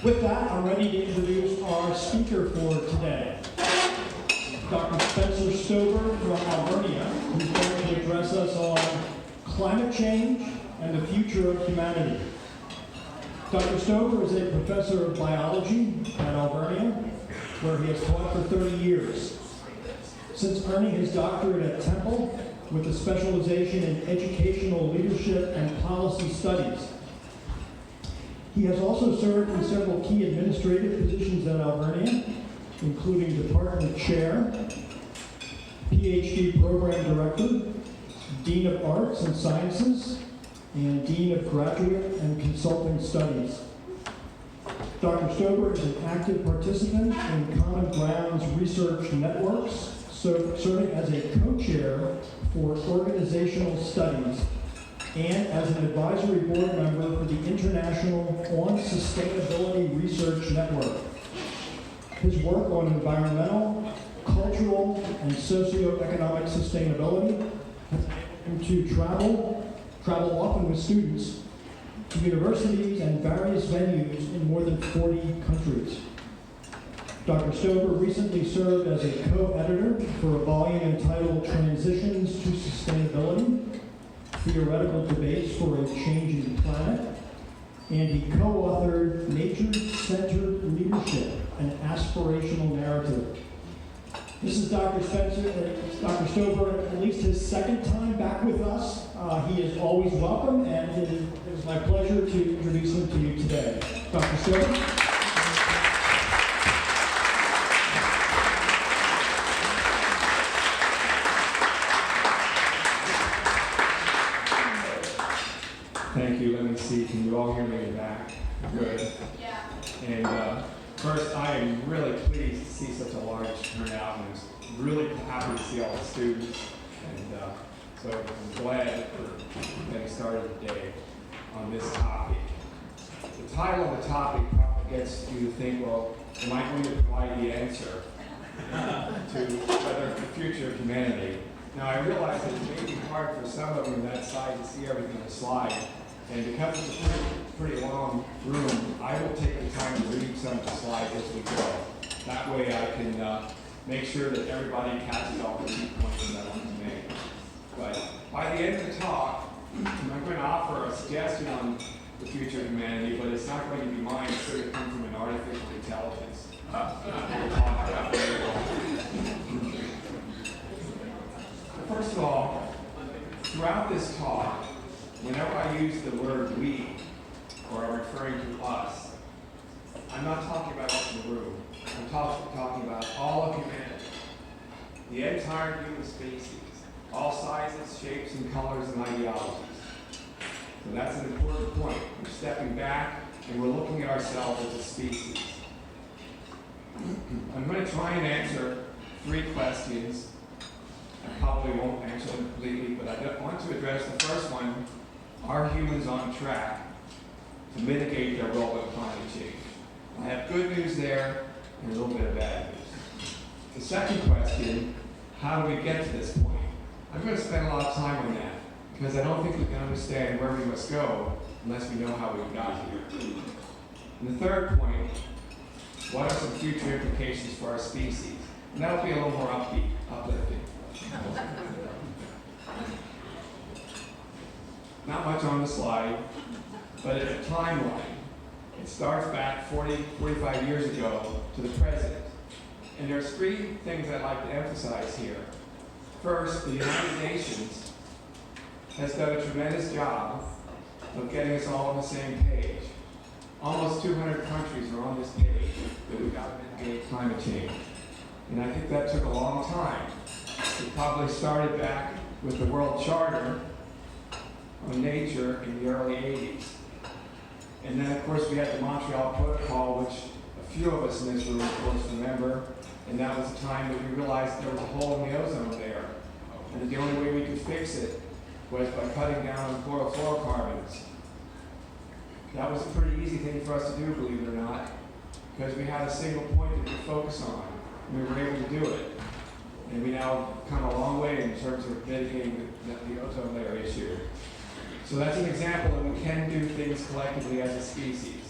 With that, I'm ready to introduce our speaker for today, Dr. Spencer Stober from Alvernia, who's going to address us on climate change and the future of humanity. Dr. Stober is a professor of biology at Alvernia, where he has taught for 30 years. Since earning his doctorate at Temple with a specialization in educational leadership and policy studies, he has also served in several key administrative positions at Alvernia, including department chair, PhD program director, dean of arts and sciences, and dean of graduate and consulting studies. Dr. Stober is an active participant in Common Ground's research networks, serving as a co-chair for organizational studies and as an advisory board member for the International On Sustainability Research Network. His work on environmental, cultural, and socioeconomic sustainability has enabled him to travel often with students to universities and various venues in more than 40 countries. Dr. Stober recently served as a co-editor for a volume entitled Transitions to Sustainability, Theoretical Debates for a Changing Planet, and he co-authored Nature-Centered Leadership, an Aspirational Narrative. This is Dr. Stober, at least his second time back with us. He is always welcome, and it is my pleasure to introduce him to you today. Dr. Stober. Thank you. Let me see. Can you all hear me in the back? Good. Yeah. And first, I am really pleased to see such a large turnout, and I'm really happy to see all the students. And so I'm glad for getting started today on this topic. The title of the topic probably gets you to think, well, am I going to provide the answer to whether the future of humanity? Now, I realize that it may be hard for some of you on that side to see everything on the slide. And because it's a pretty long room, I will take the time to read some of the slides as we go. That way I can make sure that everybody catches all the key points that I want to make. But by the end of the talk, I'm going to offer a suggestion on the future of humanity, but it's not going to be mine. It's going to come from an artificial intelligence. We'll talk about later on. First of all, throughout this talk, whenever I use the word we, or I'm referring to us, I'm not talking about us in the room. I'm talking about all of humanity, the entire human species, all sizes, shapes, and colors and ideologies. So that's an important point. We're stepping back and we're looking at ourselves as a species. I'm going to try and answer 3 questions. I probably won't answer them completely, but I want to address the first one. Are humans on track to mitigate their role in climate change? I have good news there and a little bit of bad news. The second question, how do we get to this point? I'm going to spend a lot of time on that because I don't think we can understand where we must go unless we know how we got here. And the third point, what are some future implications for our species? And that'll be a little more upbeat, uplifting. Not much on the slide, but it's a timeline. It starts back 45 years ago to the present. And there's 3 things I'd like to emphasize here. First, the United Nations has done a tremendous job of getting us all on the same page. Almost 200 countries are on this page that we've got to mitigate climate change. And I think that took a long time. It probably started back with the World Charter on Nature in the early 80s. And then, of course, we had the Montreal Protocol, which a few of us in this room, of course, remember. And that was the time that we realized there was a hole in the ozone layer. And that the only way we could fix it was by cutting down on chlorofluorocarbons. That was a pretty easy thing for us to do, believe it or not, because we had a single point that we could focus on. And we were able to do it. And we now come a long way in terms of mitigating the ozone layer issue. So that's an example that we can do things collectively as a species.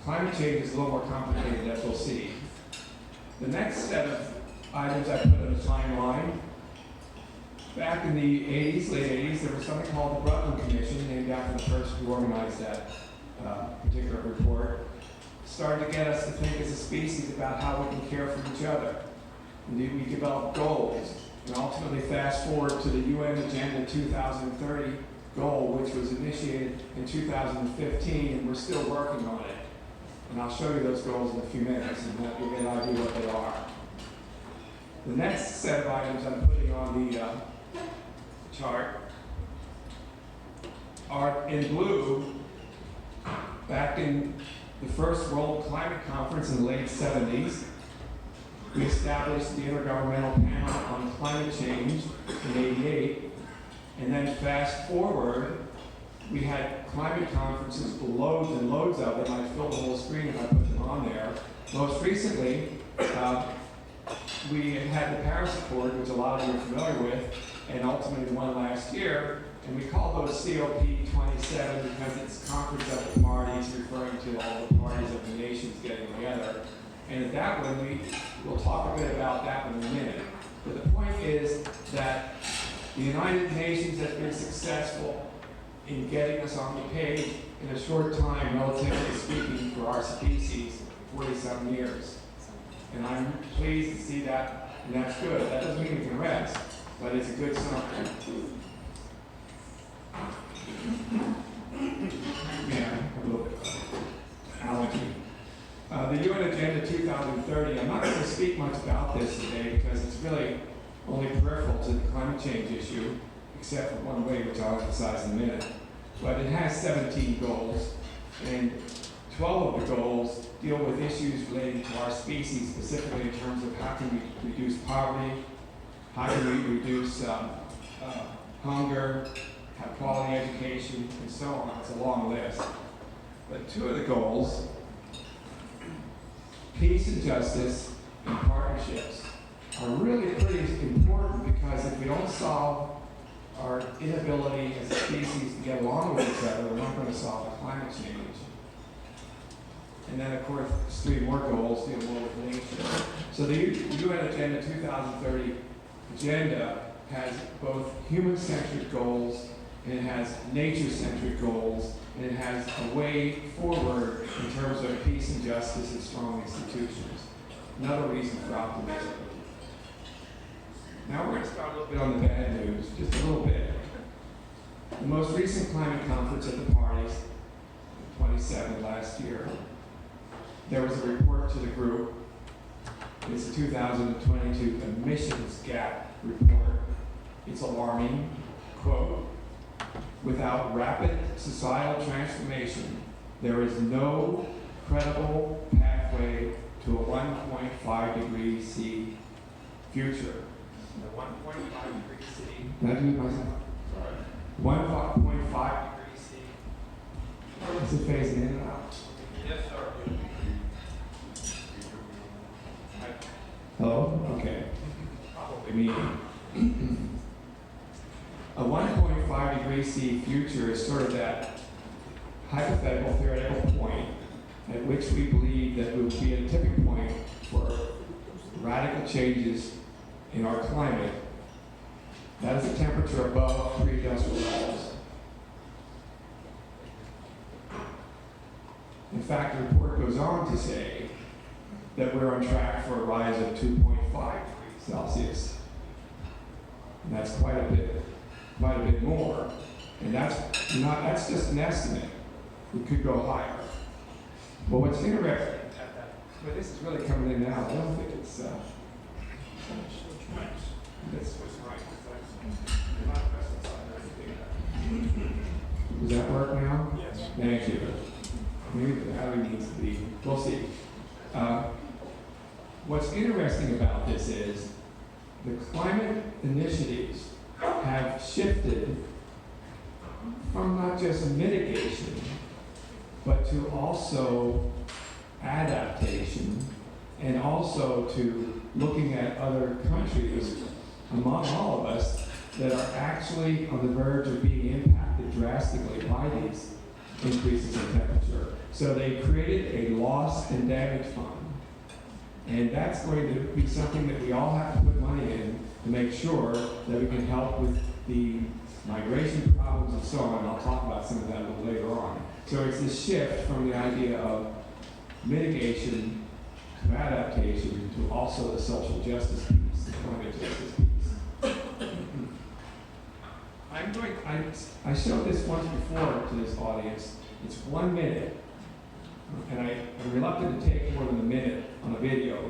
climate change is a little more complicated, as we'll see. The next set of items I put on the timeline, back in the 80s, late 80s, there was something called the Brundtland Commission, named after the person who organized that particular report. Started to get us to think as a species about how we can care for each other. Indeed, we developed goals, and ultimately fast forward to the UN Agenda 2030 goal, which was initiated in 2015, and we're still working on it. And I'll show you those goals in a few minutes, and that will get an idea what they are. The next set of items I'm putting on the chart are in blue. Back in the first World Climate Conference in the late 70s, we established the Intergovernmental Panel on Climate Change in '88, and then fast forward, we had climate conferences, loads and loads of them. I filled the whole screen if I put them on there. Most recently, we had the Paris Accord, which a lot of you are familiar with, and ultimately the one last year, and we call those COP27 because it's Conference of the Parties, referring to all the parties of the nations getting together. And at that one, we'll talk a bit about that one in a minute. But the point is that the United Nations has been successful in getting us on the page in a short time, relatively speaking, for our species, 40-some years. And I'm pleased to see that, and that's good. That doesn't mean we can rest, but it's a good sign. Yeah, a little bit of allergy. The UN Agenda 2030, I'm not going to speak much about this today because it's really only peripheral to the climate change issue, except for one way, which I'll emphasize in a minute. But it has 17 goals, and 12 of the goals deal with issues relating to our species, specifically in terms of how can we reduce poverty, how can we reduce hunger, have quality education, and so on. It's a long list. But two of the goals, peace and justice and partnerships, are really pretty important because if we don't solve our inability as a species to get along with each other, we're not going to solve the climate change. And then, of course, three more goals deal more with nature. So the UN Agenda 2030 agenda has both human-centric goals, and it has nature-centric goals, and it has a way forward in terms of peace and justice and strong institutions. Another reason for optimism. Now we're going to start a little bit on the bad news, just a little bit. The most recent climate conference at the parties, 27 last year, there was a report to the group. It's a 2022 emissions gap report. It's alarming. Quote, without rapid societal transformation, there is no credible pathway to a 1.5 degree C future. The 1.5 degree C. Did I do it myself? Sorry. 1.5 degree C. Is it phasing in and out? Yes, sir. Hello? Okay. Probably me. A 1.5 degree C future is sort of that hypothetical, theoretical point at which we believe that we will be at a tipping point for radical changes in our climate. That is a temperature above pre-industrial levels. In fact, the report goes on to say that we're on track for a rise of 2.5 degrees Celsius. And that's quite a bit more. And that's just an estimate. It could go higher. But what's interesting, but this is really coming in now. I don't think it's this was right. Does that work now? Yes. Thank you. Maybe the battery needs to be. We'll see. What's interesting about this is the climate initiatives have shifted from not just mitigation, but to also adaptation, and also to looking at other countries among all of us that are actually on the verge of being impacted drastically by these increases in temperature. So they created a loss and damage fund. And that's going to be something that we all have to put money in to make sure that we can help with the migration problems and so on. I'll talk about some of that a little later on. So it's this shift from the idea of mitigation to adaptation to also the social justice piece, the climate justice piece. I showed this once before to this audience. It's 1 minute. And I'm reluctant to take more than a minute on a video,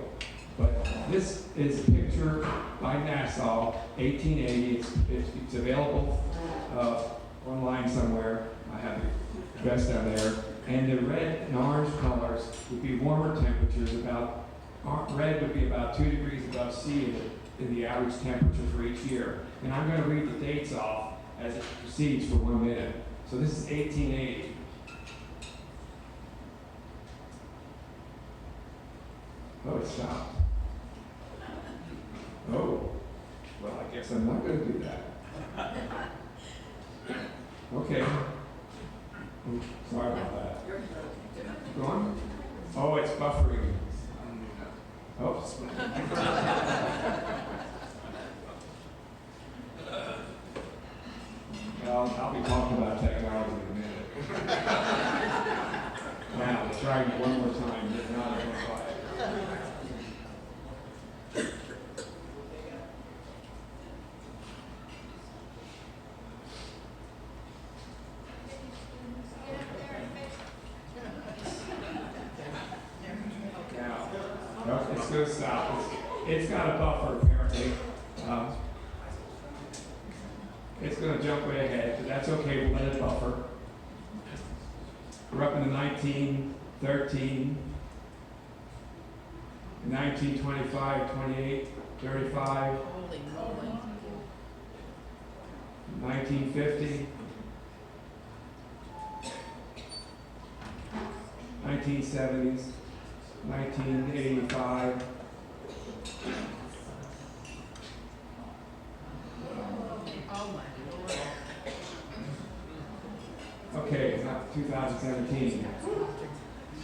but this is a picture by Nassau, 1880. It's available online somewhere. I have the address down there. And the red and orange colors would be warmer temperatures. Red would be about 2 degrees above C in the average temperature for each year. And I'm going to read the dates off as it proceeds for 1 minute. So this is 1880. Oh, it stopped. Oh, well, I guess I'm not going to do that. Okay. Sorry about that. Go on. Oh, it's buffering. Oops. Well, I'll be talking about technology in a minute. Now, let's try it one more time. If not, I'm going to try it. It's going to stop. It's got a buffer apparently. It's going to jump way ahead, but that's okay. We'll let it buffer. We're up in the 1913, 1925, 28, 35, 1950, 1970s, 1985. Okay, not 2017.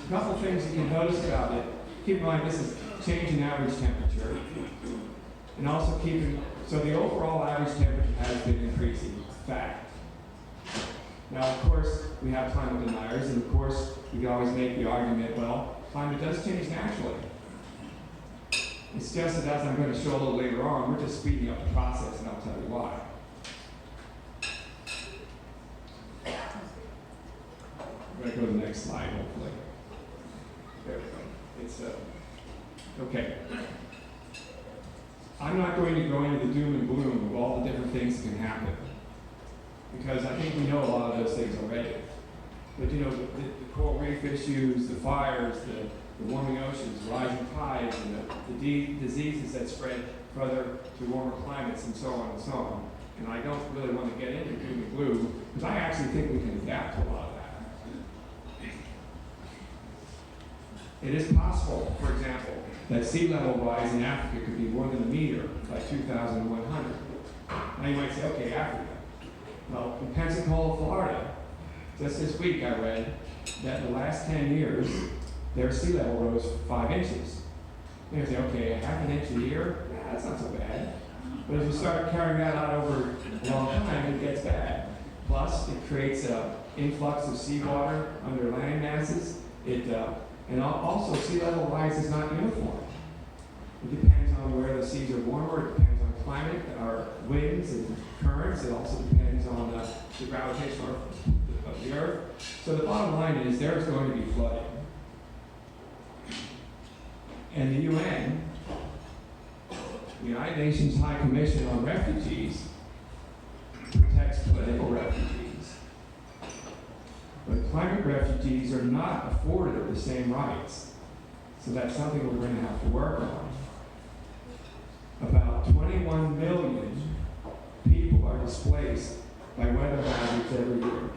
A couple things you can notice about it. Keep in mind this is change in average temperature. And also so the overall average temperature has been increasing, fact. Now, of course, we have climate deniers, and of course, you can always make the argument, well, climate does change naturally. It's just that, as I'm going to show a little later on, we're just speeding up the process, and I'll tell you why. I'm going to go to the next slide, hopefully. There we go. It's, okay. I'm not going to go into the doom and gloom of all the different things that can happen, because I think we know a lot of those things already. But you know, the coral reef issues, the fires, the warming oceans, rising tides, and the diseases that spread further to warmer climates, and so on and so on. And I don't really want to get into doom and gloom, because I actually think we can adapt to a lot of that. It is possible, for example, that sea level rise in Africa could be more than a meter by 2100. Now you might say, okay, Africa. Well, in Pensacola, Florida, just this week I read that in the last 10 years, their sea level rose 5 inches. You say, okay, half an inch a year? Yeah, that's not so bad. But if you start carrying that out over a long time, it gets bad. Plus, it creates an influx of seawater under land masses. And also, sea level rise is not uniform. It depends on where the seas are warmer. It depends on climate, or winds and currents. It also depends on the gravitational of the Earth. So the bottom line is there's going to be flooding. And the UN, the United Nations High Commission on Refugees, protects political refugees. But climate refugees are not afforded the same rights. So that's something we're going to have to work on. About 21 million people are displaced by weather hazards every year.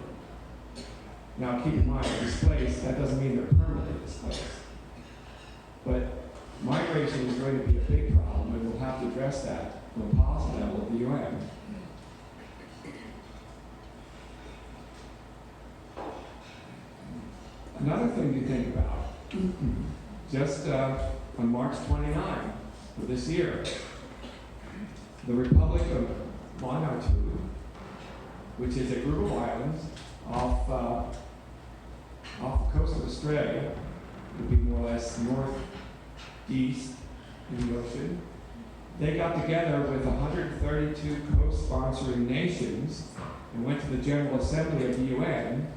Now keep in mind, displaced, that doesn't mean they're permanently displaced. But migration is going to be a big problem, and we'll have to address that from a policy level at the UN. Another thing to think about, just on March 29 of this year, the Republic of Vanuatu, which is a group of islands off the coast of Australia, would be more or less northeast in the ocean. They got together with 132 co-sponsoring nations and went to the General Assembly of the UN,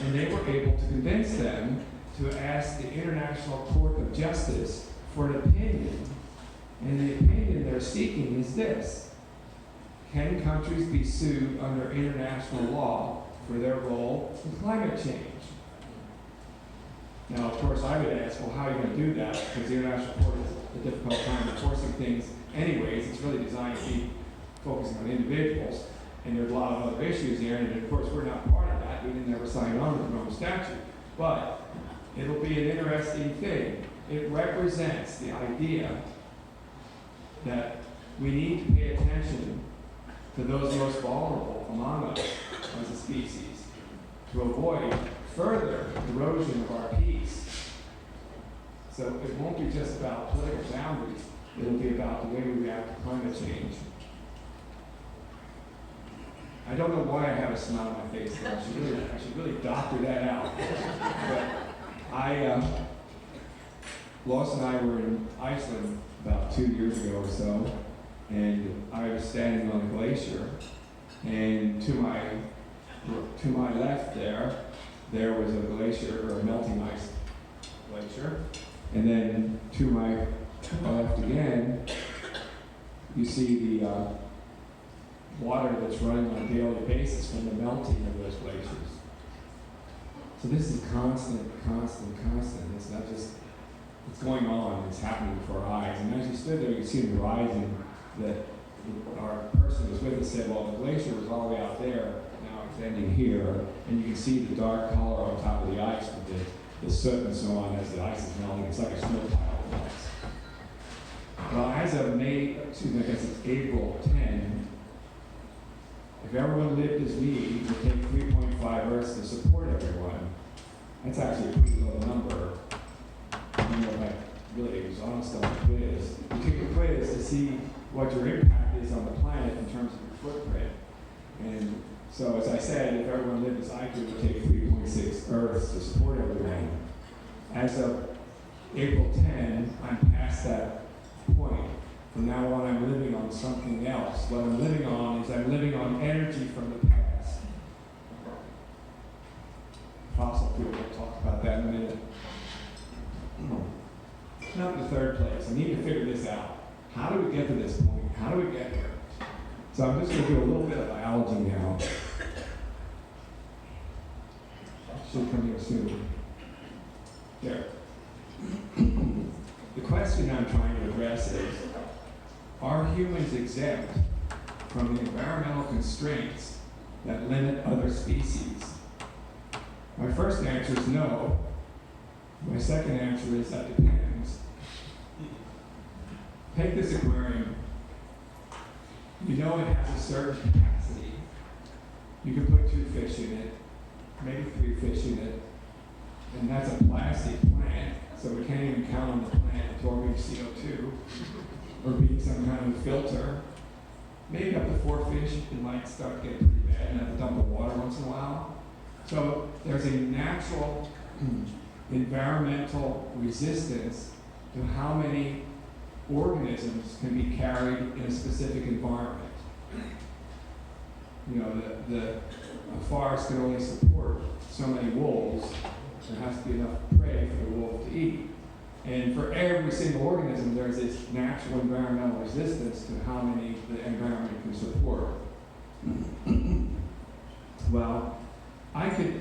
and they were able to convince them to ask the International Court of Justice for an opinion. And the opinion they're seeking is this: can countries be sued under international law for their role in climate change? Now, of course, I would ask, well, how are you going to do that? Because the International Court has a difficult time enforcing things anyways. It's really designed to be focusing on individuals, and there's a lot of other issues here, and of course, we're not part of that. We didn't ever sign on to the Rome Statute. But it'll be an interesting thing. It represents the idea that we need to pay attention to those most vulnerable among us as a species to avoid further erosion of our peace. So it won't be just about political boundaries, it'll be about the way we react to climate change. I don't know why I have a smile on my face, though. I should really doctor that out. But Lois and I were in Iceland about 2 years ago or so, and I was standing on a glacier, and to my left there was a glacier, or a melting ice glacier, and then to my left again, you see the water that's running on a daily basis from the melting of those glaciers. So this is constant. It's not just, it's going on, it's happening before our eyes. And as you stood there, you see the horizon that our person who was with us said, well, the glacier was all the way out there, now it's ending here, and you can see the dark color on top of the ice with the soot and so on as the ice is melting. It's like a snow pile of ice. Well, as of I guess it's April 10, if everyone lived as me, it would take 3.5 Earths to support everyone. That's actually a pretty low number. You know, like really exhaust on the quiz. You take a quiz to see what your impact is on the planet in terms of your footprint. And so, as I said, if everyone lived as I could, it would take 3.6 Earths to support everyone. As of April 10, I'm past that point. From now on, I'm living on something else. What I'm living on is I'm living on energy from the past. Fossil fuel, we'll talk about that in a minute. Now to the third place. I need to figure this out. How do we get to this point? How do we get here? So I'm just going to do a little bit of biology now. Should come here soon. There. The question I'm trying to address is, are humans exempt from the environmental constraints that limit other species? My first answer is no. My second answer is that depends. Take this aquarium. You know it has a certain capacity. You can put 2 fish in it, maybe 3 fish in it, and that's a plastic plant, so we can't even count on the plant absorbing CO2 or being some kind of filter. Maybe up to 4 fish, it might start to get pretty bad and have to dump the water once in a while. So there's a natural environmental resistance to how many organisms can be carried in a specific environment. You know, a forest can only support so many wolves. There has to be enough prey for the wolf to eat. And for every single organism, there's this natural environmental resistance to how many the environment can support. Well, I could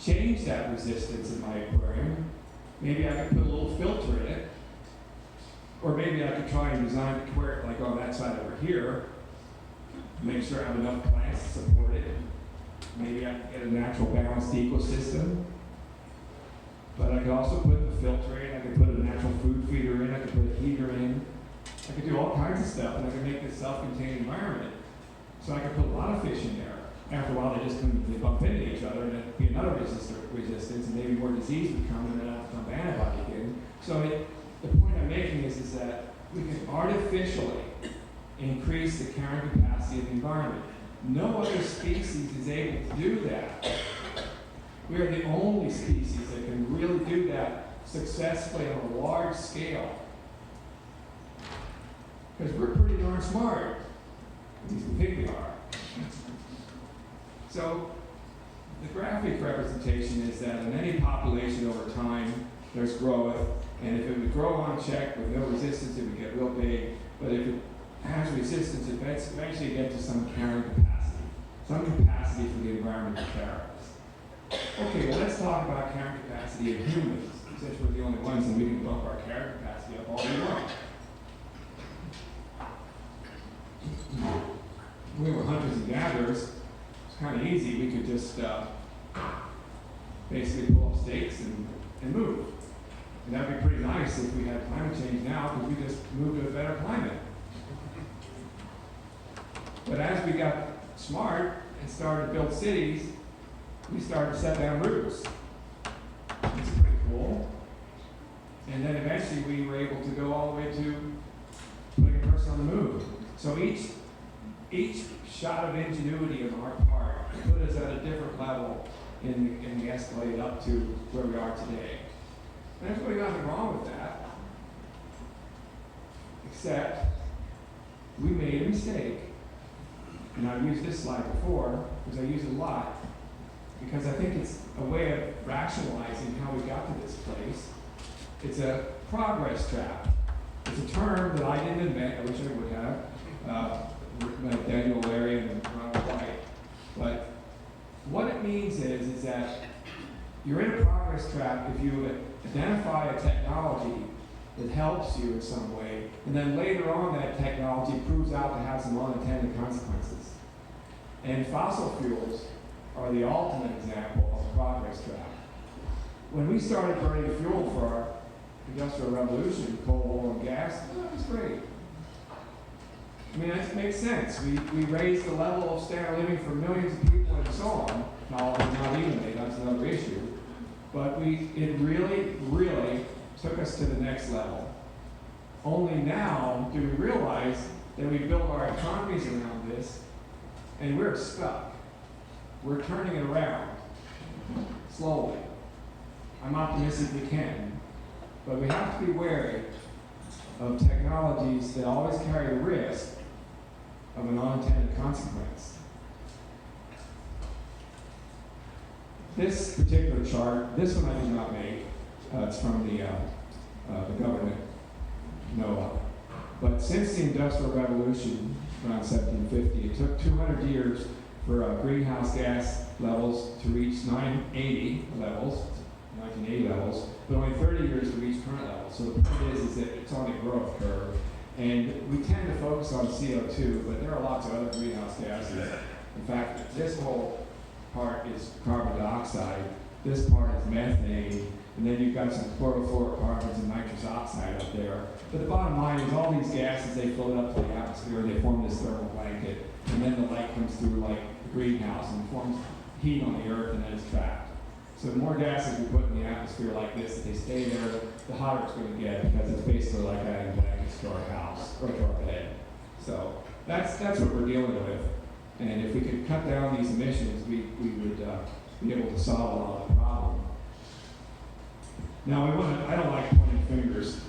change that resistance in my aquarium. Maybe I could put a little filter in it. Or maybe I could try and design it to where, like on that side over here, make sure I have enough plants to support it. Maybe I could get a natural balanced ecosystem. But I could also put the filter in, I could put a natural food feeder in, I could put a heater in. I could do all kinds of stuff, and I could make this self-contained environment. So I could put a lot of fish in there. after a while, they bump into each other, and it'd be another resistance, and maybe more disease would come, and then it'll become antibody again. So the point I'm making is that we can artificially increase the carrying capacity of the environment. No other species is able to do that. We are the only species that can really do that successfully on a large scale. Because we're pretty darn smart. At least we think we are. So the graphic representation is that in any population over time, there's growth, and if it would grow unchecked with no resistance, it would get real big. But if it has resistance, it eventually get to some carrying capacity for the environment to carry us. Okay, well, let's talk about carrying capacity of humans, since we're the only ones and we can bump our carrying capacity up all we want. We were hunters and gatherers. It's kind of easy. We could just basically pull up stakes and move. And that'd be pretty nice if we had climate change now, because we just moved to a better climate. But as we got smart and started to build cities, we started to set down roots. It's pretty cool. And then eventually we were able to go all the way to putting a person on the moon. So each shot of ingenuity on our part put us at a different level in the escalade up to where we are today. And there's really nothing wrong with that, except we made a mistake. And I've used this slide before, because I use it a lot, because I think it's a way of rationalizing how we got to this place. It's a progress trap. It's a term that I didn't invent. I wish I would have. Like Daniel Larry and Ronald White. But what it means is that you're in a progress trap if you identify a technology that helps you in some way, and then later on that technology proves out to have some unintended consequences. And fossil fuels are the ultimate example of a progress trap. When we started burning fuel for our industrial revolution, coal, oil, and gas, that was great. I mean, that makes sense. We raised the level of standard living for millions of people and so on. Not evenly, that's another issue. But it really, really took us to the next level. Only now do we realize that we built our economies around this, and we're stuck. We're turning it around, slowly. I'm optimistic we can, but we have to be wary of technologies that always carry the risk of an unintended consequence. This particular chart, this one I did not make. It's from the government, NOAA. But since the Industrial Revolution, around 1750, it took 200 years for greenhouse gas levels to reach 1980 levels, but only 30 years to reach current levels. So the point is that it's on a growth curve. And we tend to focus on CO2, but there are lots of other greenhouse gases. In fact, this whole part is carbon dioxide, this part is methane, and then you've got some chlorofluorocarbons and nitrous oxide up there. But the bottom line is all these gases, they float up to the atmosphere, they form this thermal blanket, and then the light comes through like the greenhouse and forms heat on the earth, and then it's trapped. So the more gases we put in the atmosphere like this, if they stay there, the hotter it's going to get, because it's basically like adding blankets to our house or to our bed. So that's what we're dealing with. And if we could cut down these emissions, we would be able to solve a lot of the problem. Now, I don't like pointing fingers,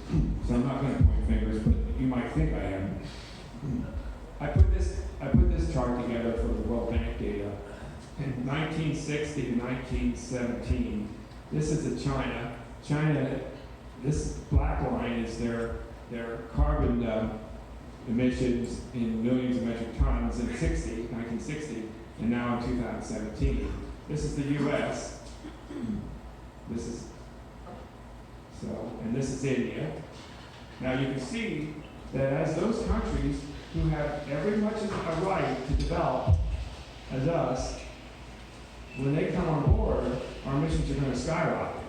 so I'm not going to point fingers, but you might think I am. I put this chart together for the World Bank data. In 1960 to 1917, this is the China. China, this black line is their carbon emissions in millions of metric tons in 1960, and now in 2017. This is the U.S. And this is India. Now you can see that as those countries who have every much as a right to develop as us, when they come on board, our emissions are going to skyrocket.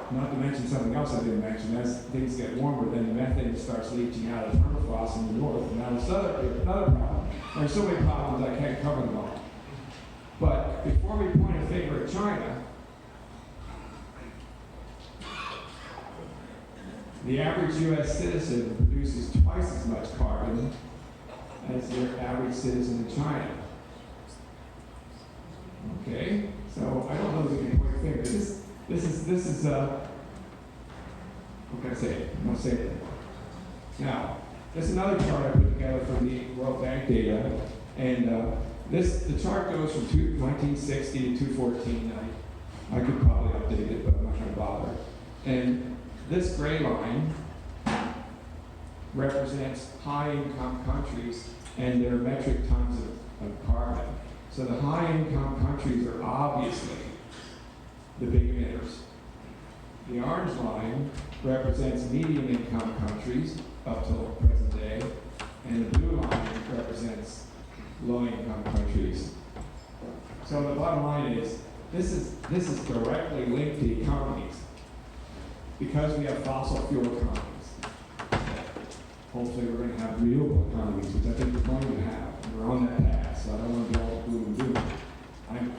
Not to mention something else I didn't mention, as things get warmer, then the methane starts leaching out of permafrost in the north, and that was another problem. There's so many problems I can't cover them all. But before we point a finger at China, the average U.S. citizen produces twice as much carbon as the average citizen in China. Okay, so I don't know if we can point a finger. This is what can I say? I'm not saying it. Now, there's another chart I put together from the World Bank data, and the chart goes from 1960 to 2014. I could probably update it, but I'm not going to bother. And this gray line represents high-income countries and their metric tons of carbon. So the high-income countries are obviously the big emitters. The orange line represents medium-income countries up till the present day, and the blue line represents low-income countries. So the bottom line is, this is directly linked to economies. Because we have fossil fuel economies, hopefully we're going to have renewable economies, which I think we're going to have. We're on that path, so I don't want to be all gloom and doom.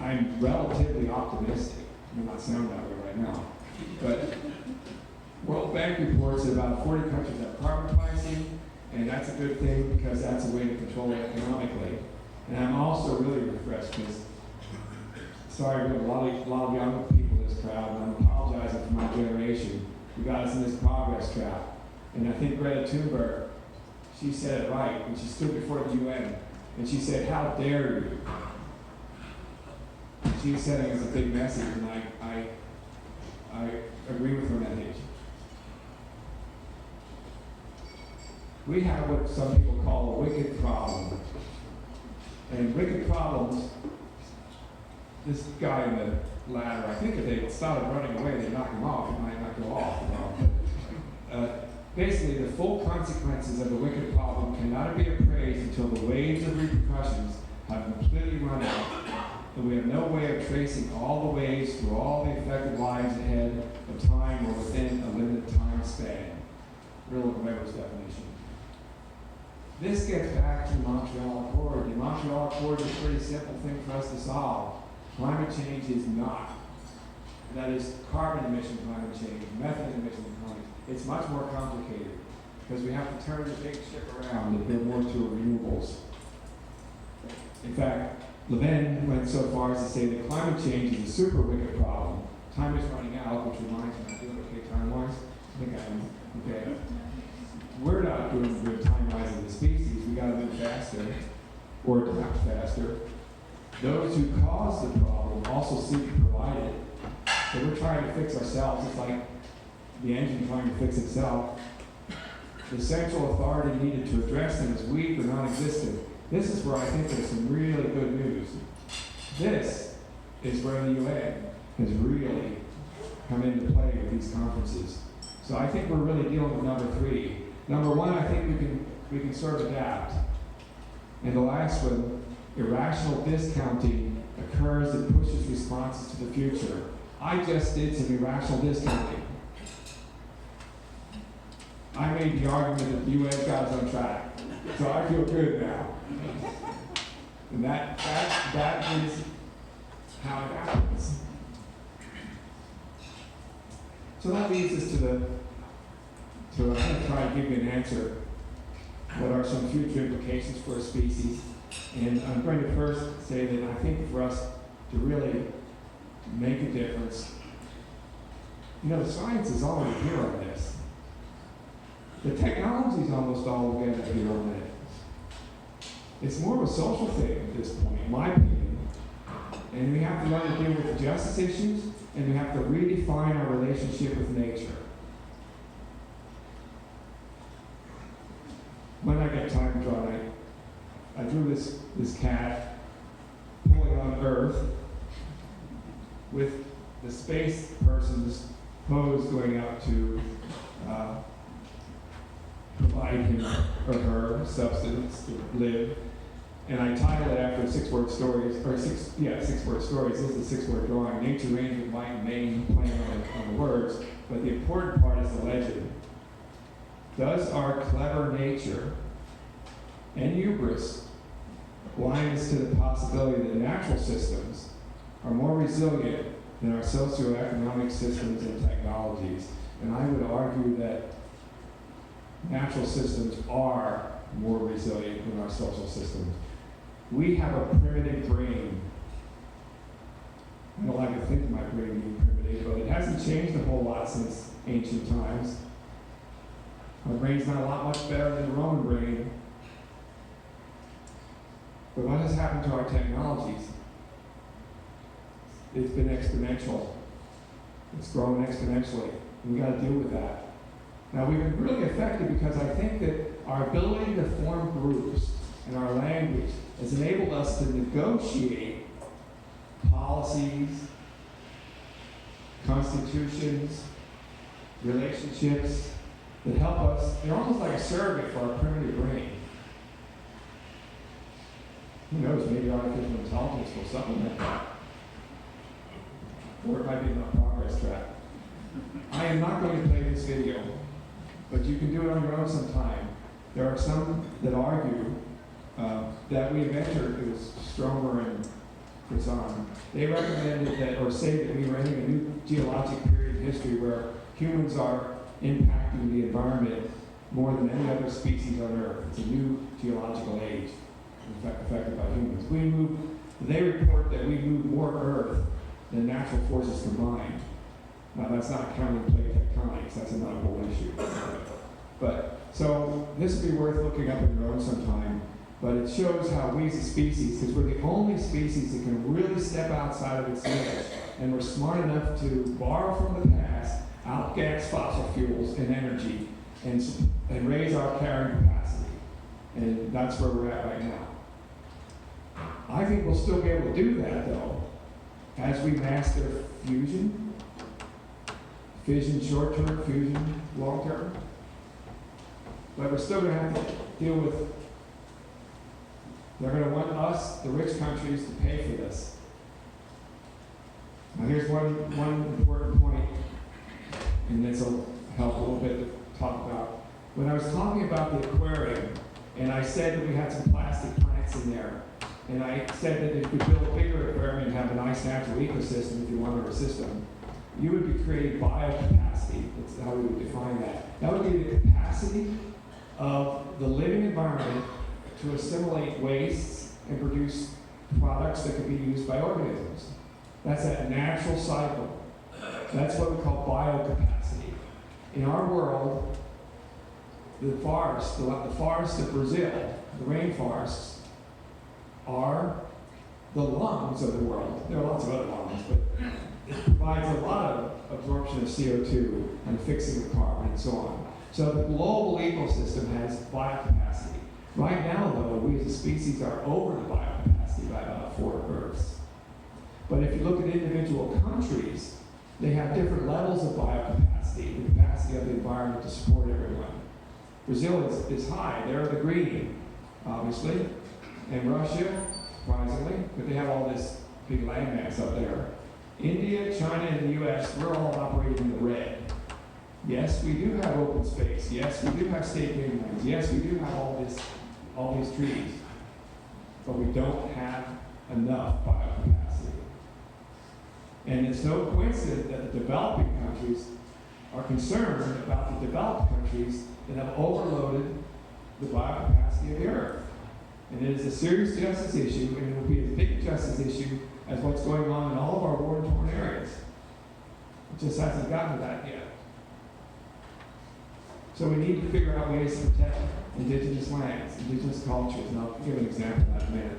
I'm relatively optimistic. I may not sound that way right now. But World Bank reports that about 40 countries have carbon pricing, and that's a good thing because that's a way to control it economically. And I'm also really refreshed because, sorry, we have a lot of young people in this crowd, and I'm apologizing for my generation. We got us in this progress trap. And I think Greta Thunberg, she said it right when she stood before the UN, and she said, "How dare you?" She was sending us a big message, and I agree with her message. We have what some people call a wicked problem. And wicked problems, this guy in the ladder, I think if they started running away, they'd knock him off. It might not go off. But basically, the full consequences of the wicked problem cannot be appraised until the waves of repercussions have completely run out, and we have no way of tracing all the waves through all the affected lives ahead of time or within a limited time span. Real Weber's definition. This gets back to the Montreal Accord. The Montreal Accord is a pretty simple thing for us to solve. Climate change is not. That is carbon emission climate change, methane emission climate. It's much more complicated because we have to turn the big ship around and build more to renewables. In fact, Levin went so far as to say that climate change is a super wicked problem. Time is running out, which reminds me, I'm doing okay time-wise? I think I am. Okay. We're not doing good time-wise as a species. We got to move faster, or adapt faster. Those who cause the problem also seek to provide it. So we're trying to fix ourselves. It's like the engine trying to fix itself. The central authority needed to address them is weak or non-existent. This is where I think there's some really good news. This is where the UN has really come into play with these conferences. So I think we're really dealing with number three. Number one, I think we can sort of adapt. And the last one, irrational discounting occurs that pushes responses to the future. I just did some irrational discounting. I made the argument that the UN got us on track. So I feel good now. And that is how it happens. So that leads us to I'm going to try to give you an answer. What are some future implications for a species? And I'm going to first say that I think for us to really make a difference, the science is already here on this. The technology is almost all together here on it. It's more of a social thing at this point, in my opinion. And we have to learn to deal with the justice issues, and we have to redefine our relationship with nature. When I get time drawn, I drew this cat pulling on Earth with the space person's hose going out to provide him or her substance to live. And I titled it after six-word stories. Six-word stories. This is a six-word drawing. Nature reigns with might and main, playing on the words. But the important part is the legend. Does our clever nature and hubris blindness to the possibility that natural systems are more resilient than our socioeconomic systems and technologies. And I would argue that natural systems are more resilient than our social systems. We have a primitive brain. I don't like to think of my brain being primitive, but it hasn't changed a whole lot since ancient times. Our brain's not a lot much better than the Roman brain. But what has happened to our technologies? It's been exponential. It's grown exponentially. We got to deal with that. Now, we've been really affected because I think that our ability to form groups and our language has enabled us to negotiate policies, constitutions, relationships that help us. They're almost like a surrogate for our primitive brain. Who knows, maybe artificial intelligence will supplement that. Or it might be on a progress track. I am not going to play this video, but you can do it on your own sometime. There are some that argue that we have entered, it was Stober and Kazan, they recommended that, or say that we are entering a new geologic period in history where humans are impacting the environment more than any other species on Earth. It's a new geological age, in fact, affected by humans. They report that we move more Earth than natural forces combined. Now, that's not counting plate tectonics, that's another whole issue. But, so, this would be worth looking up on your own sometime, but it shows how we as a species, because we're the only species that can really step outside of its niche, and we're smart enough to borrow from the past, outgas fossil fuels and energy, and raise our carrying capacity. And that's where we're at right now. I think we'll still be able to do that, though, as we master fusion, fission short-term, fusion long-term. But we're still going to have to deal with, they're going to want us, the rich countries, to pay for this. Now here's one important point, and this will help a little bit to talk about. When I was talking about the aquarium, and I said that we had some plastic plants in there, and I said that if you build a bigger aquarium and have a nice natural ecosystem, if you wanted a system, you would be creating biocapacity. That's how we would define that. That would be the capacity of the living environment to assimilate wastes and produce products that could be used by organisms. That's that natural cycle. That's what we call biocapacity. In our world, the forests of Brazil, the rainforests, are the lungs of the world. There are lots of other lungs, but it provides a lot of absorption of CO2 and fixing of carbon and so on. So the global ecosystem has biocapacity. Right now, though, we as a species are over the biocapacity by about 4 Earths. But if you look at individual countries, they have different levels of biocapacity, the capacity of the environment to support everyone. Brazil is high. They're the green, obviously. And Russia, surprisingly, but they have all this big landmass up there. India, China, and the US, we're all operating in the red. Yes, we do have open space. Yes, we do have state lands. Yes, we do have all these trees. But we don't have enough biocapacity. And it's no coincidence that the developing countries are concerned about the developed countries that have overloaded the biocapacity of the earth. And it is a serious justice issue, and it will be as big a justice issue as what's going on in all of our war-torn areas. It just hasn't gotten to that yet. So we need to figure out ways to protect indigenous lands, indigenous cultures, and I'll give an example of that in a minute.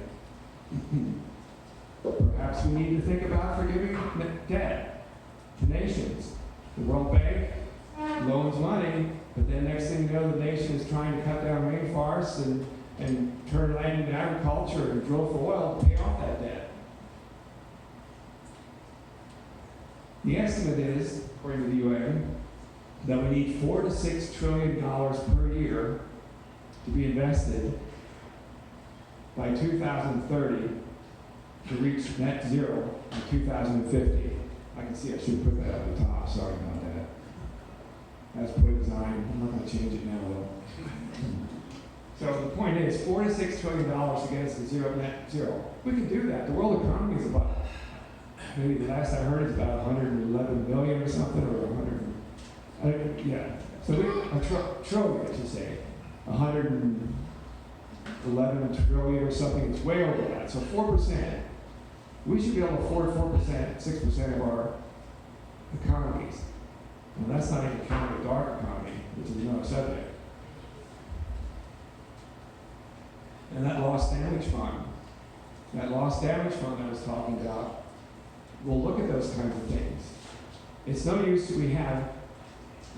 Perhaps we need to think about forgiving debt to nations. The World Bank loans money, but then next thing you know, the nation is trying to cut down rainforests and turn land into agriculture and drill for oil to pay off that debt. The estimate is, according to the UN, that we need $4 to $6 trillion per year to be invested by 2030 to reach net zero in 2050. I can see I should put that at the top. Sorry about that. That's poor design. I'm not going to change it now, though. So the point is, $4 to $6 trillion to get us to net zero. We can do that. The world economy is about, maybe the last I heard is about 111 billion or something, or 100. Yeah. So trillion, I should say, 111 trillion or something. It's way over that. So 4%. We should be able to afford 4%, 6% of our economies. Well, that's not even counting the dark economy, which is another subject. And that lost damage fund I was talking about, we'll look at those kinds of things. It's no use we have,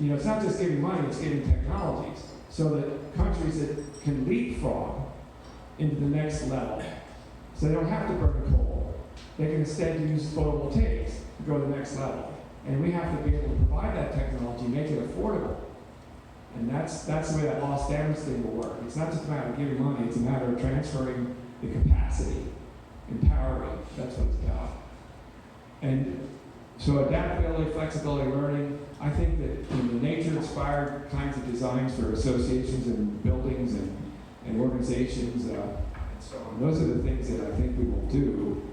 it's not just giving money, it's giving technologies, so that countries that can leapfrog into the next level, so they don't have to burn coal. They can instead use photovoltaics to go to the next level. And we have to be able to provide that technology, make it affordable. And that's the way that lost damage thing will work. It's not just a matter of giving money, it's a matter of transferring the capacity, empowering. That's what it's about. And so adaptability, flexibility, learning, I think that in the nature-inspired kinds of designs for associations and buildings and organizations, and so on, those are the things that I think we will do.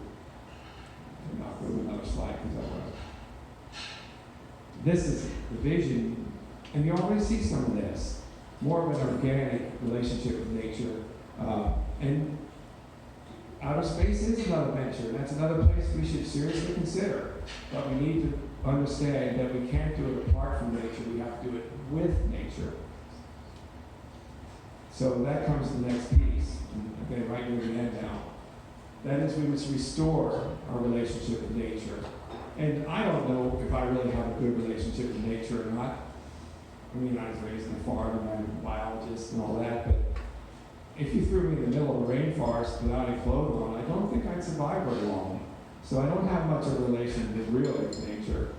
I'm not going to another slide because I want to. This is the vision, and you already see some of this. More of an organic relationship with nature. And outer space is another venture, and that's another place we should seriously consider. But we need to understand that we can't do it apart from nature, we have to do it with nature. So that comes to the next piece. Okay, right near the end now. That is, we must restore our relationship with nature. And I don't know if I really have a good relationship with nature or not. I mean, I was raised in a farm and I'm a biologist and all that, but if you threw me in the middle of a rainforest without any clothes on, I don't think I'd survive very long. So I don't have much of a relation really with nature.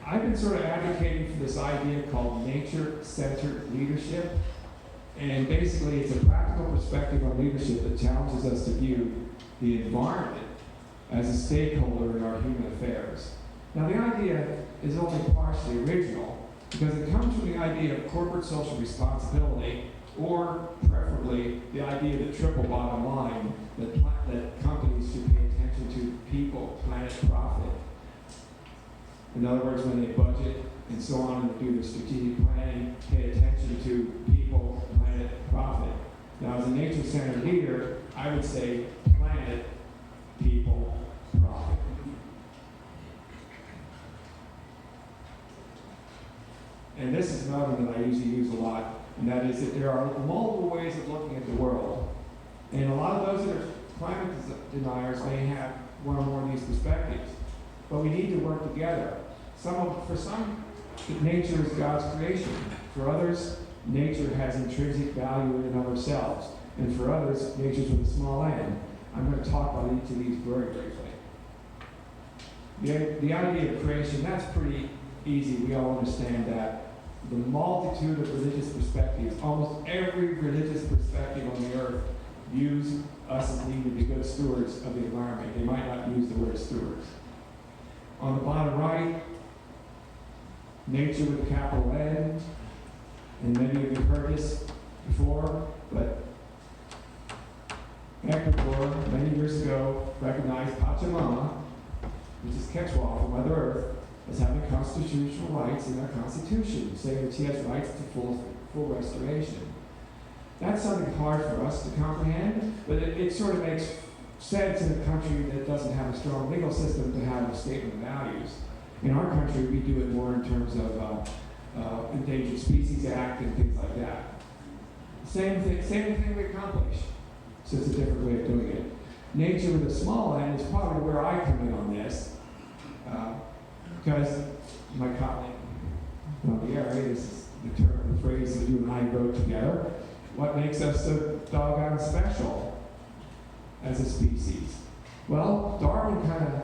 I've been sort of advocating for this idea called nature-centered leadership. And basically, it's a practical perspective on leadership that challenges us to view the environment as a stakeholder in our human affairs. Now, the idea is only partially original because it comes from the idea of corporate social responsibility, or preferably the idea of the triple bottom line, that companies should pay attention to people, planet, profit. In other words, when they budget and so on and do their strategic planning, pay attention to people, planet, profit. Now, as a nature-centered leader, I would say planet, people, profit. And this is another one that I usually use a lot, and that is that there are multiple ways of looking at the world. And a lot of those that are climate deniers may have one or more of these perspectives. But we need to work together. For some, nature is God's creation. For others, nature has intrinsic value in and of ourselves. And for others, nature's with a small n. I'm going to talk about each of these very briefly. The idea of creation, that's pretty easy. We all understand that. The multitude of religious perspectives, almost every religious perspective on the earth views us as needing to be good stewards of the environment. They might not use the word stewards. On the bottom right, nature with a capital N, and many of you have heard this before, but Ecuador, many years ago, recognized Pachamama, which is Quechua for Mother Earth, as having constitutional rights in their constitution, saying that she has rights to full restoration. That's something hard for us to comprehend, but it sort of makes sense in a country that doesn't have a strong legal system to have a statement of values. In our country, we do it more in terms of Endangered Species Act and things like that. Same thing we accomplish. It's just a different way of doing it. Nature with a small n is probably where I come in on this, because my colleague, this is the phrase that you and I wrote together. What makes us so doggone special as a species? Well, Darwin kind of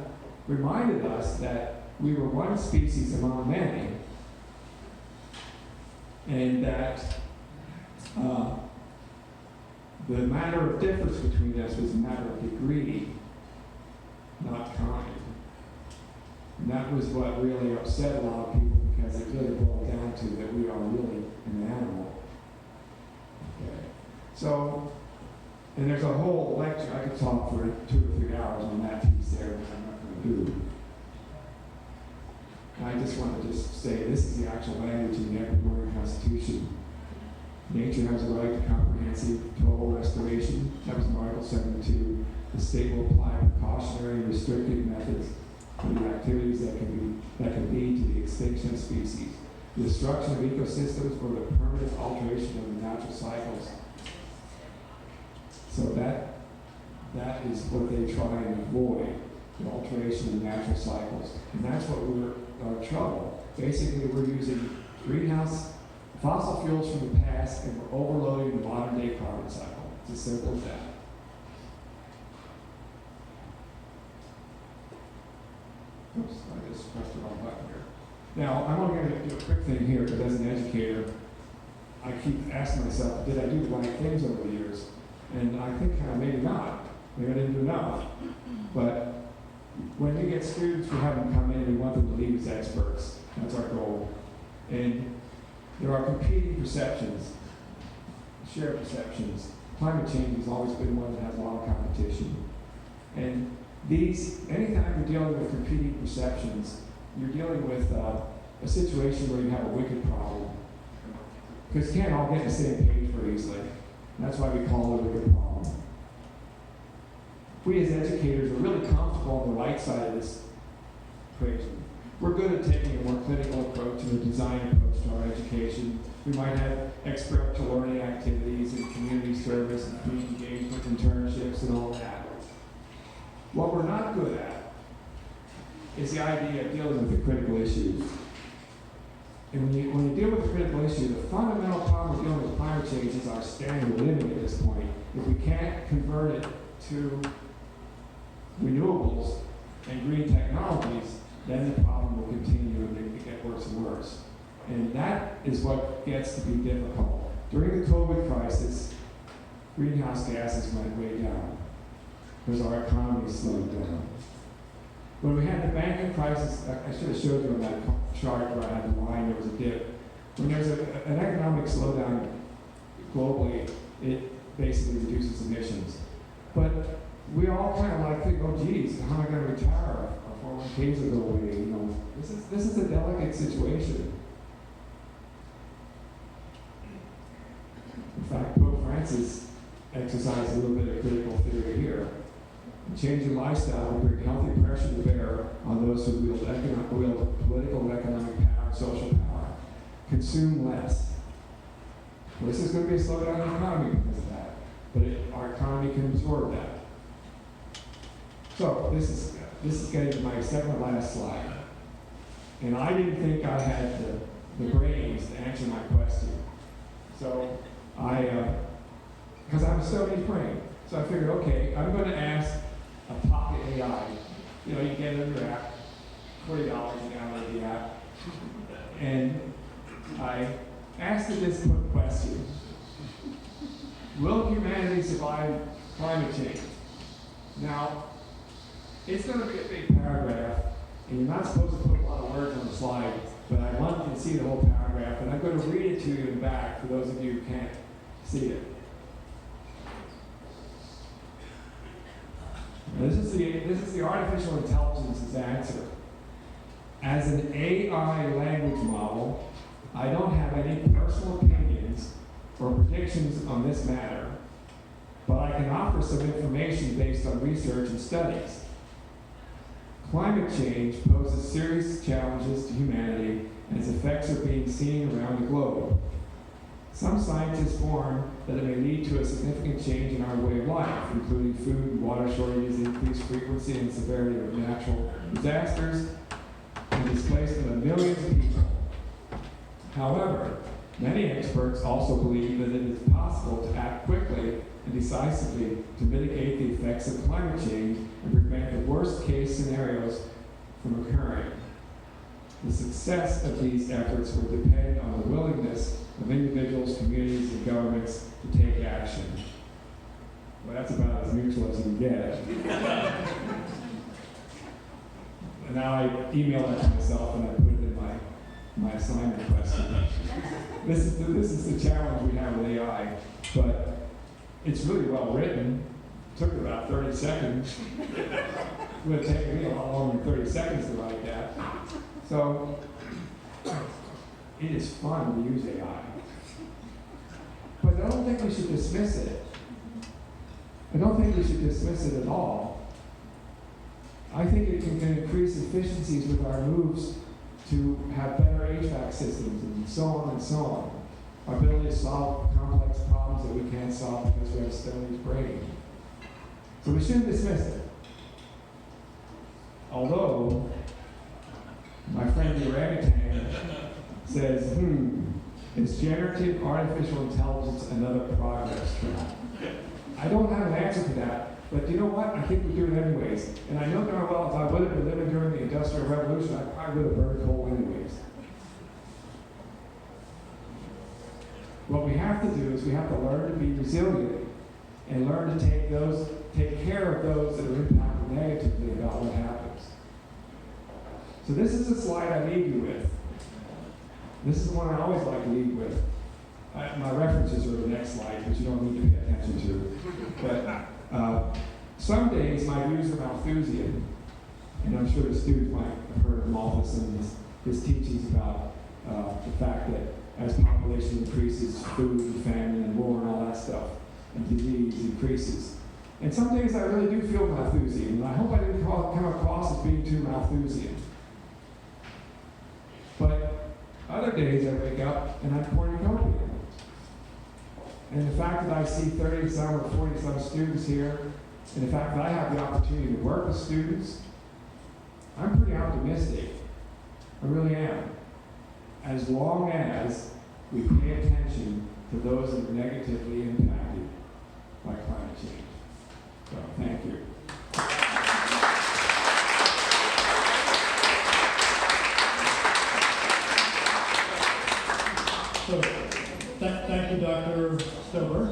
reminded us that we were one species among many, and that the matter of difference between us was a matter of degree, not kind. And that was what really upset a lot of people, because it really boiled down to that we are really an animal. So, and there's a whole lecture, I could talk for 2 or 3 hours on that piece there, which I'm not going to do. I just want to just say this is the actual language in the Ecuadorian Constitution. Nature has a right to comprehensive total restoration. That was in Article 72. The state will apply precautionary and restrictive methods for the activities that can lead to the extinction of species, the destruction of ecosystems, or the permanent alteration of the natural cycles. So that is what they try and avoid, the alteration of the natural cycles. And that's what we're our trouble. Basically, we're using greenhouse fossil fuels from the past, and we're overloading the modern day carbon cycle. It's as simple as that. Oops, I just pressed the wrong button here. Now, I'm only going to do a quick thing here, because as an educator, I keep asking myself, did I do the right things over the years? And I think maybe not. Maybe I didn't do enough. But when we get students, we have them come in, we want them to leave as experts. That's our goal. And there are competing perceptions, shared perceptions. Climate change has always been one that has a lot of competition. And anytime you're dealing with competing perceptions, you're dealing with a situation where you have a wicked problem. Because you can't all get on the same page very easily. And that's why we call it a wicked problem. We as educators are really comfortable on the right side of this equation. We're good at taking a more clinical approach and a design approach to our education. We might have experiential learning activities and community service and community engagement, internships, and all that. What we're not good at is the idea of dealing with the critical issues. And when you deal with the critical issue, the fundamental problem with dealing with climate change is our standard living at this point. If we can't convert it to renewables and green technologies, then the problem will continue and get worse and worse. And that is what gets to be difficult. During the COVID crisis, greenhouse gases went way down because our economy slowed down. When we had the banking crisis, I should have showed you on that chart where I had the line, there was a dip. When there's an economic slowdown globally, it basically reduces emissions. But we all kind of think, oh geez, how am I going to retire? Our 401ks will go away. You know, this is a delicate situation. In fact, Pope Francis exercised a little bit of critical theory here. Changing lifestyle will bring healthy pressure to bear on those who wield political, economic power, and social power. Consume less. Well, this is going to be a slowdown in the economy because of that, but our economy can absorb that. So this is getting to my second to last slide, and I didn't think I had the brains to answer my question. So because I'm a studying brain, so I figured, okay, I'm going to ask a pocket AI. You know, you get it in your app, $40 you download the app, and I asked it this quick question: will humanity survive climate change? Now, it's going to be a big paragraph, and you're not supposed to put a lot of words on the slide, but I want you to see the whole paragraph, and I'm going to read it to you in the back for those of you who can't see it. This is the artificial intelligence's answer. As an AI language model, I don't have any personal opinions or predictions on this matter, but I can offer some information based on research and studies. Climate change poses serious challenges to humanity, and its effects are being seen around the globe. Some scientists warn that it may lead to a significant change in our way of life, including food and water shortages, increased frequency and severity of natural disasters, and displacement of millions of people. However, many experts also believe that it is possible to act quickly and decisively to mitigate the effects of climate change and prevent the worst-case scenarios from occurring. The success of these efforts will depend on the willingness of individuals, communities, and governments to take action. Well, that's about as mutual as you can get. And now I email that to myself and I put it in my assignment question. This is the challenge we have with AI. But it's really well written. Took about 30 seconds. It would take me a lot longer than 30 seconds to write that. So it is fun to use AI. But I don't think we should dismiss it. I don't think we should dismiss it at all. I think it can increase efficiencies with our moves to have better HVAC systems and so on and so on. Our ability to solve complex problems that we can't solve because we have Stoney's brain. So we shouldn't dismiss it. Although, my friend the orangutan says, is generative artificial intelligence another progress track? I don't have an answer to that, but you know what? I think we do it anyways. And I know darn well if I would have been living during the Industrial Revolution, I probably would have burned coal anyways. What we have to do is we have to learn to be resilient and learn to take care of those that are impacted negatively about what happens. So this is a slide I leave you with. This is the one I always like to leave with. My references are the next slide, but you don't need to pay attention to. But some days my views are Malthusian, and I'm sure the students might have heard of Malthus and his teachings about the fact that as population increases, food and famine and war and all that stuff, and disease increases. And some days I really do feel Malthusian, and I hope I didn't come across as being too Malthusian. But other days I wake up and I'm cornucopian. And the fact that I see 30-some or 40-some students here, and the fact that I have the opportunity to work with students, I'm pretty optimistic. I really am. As long as we pay attention to those that are negatively impacted by climate change. So, thank you. So, thank you, Dr. Stober.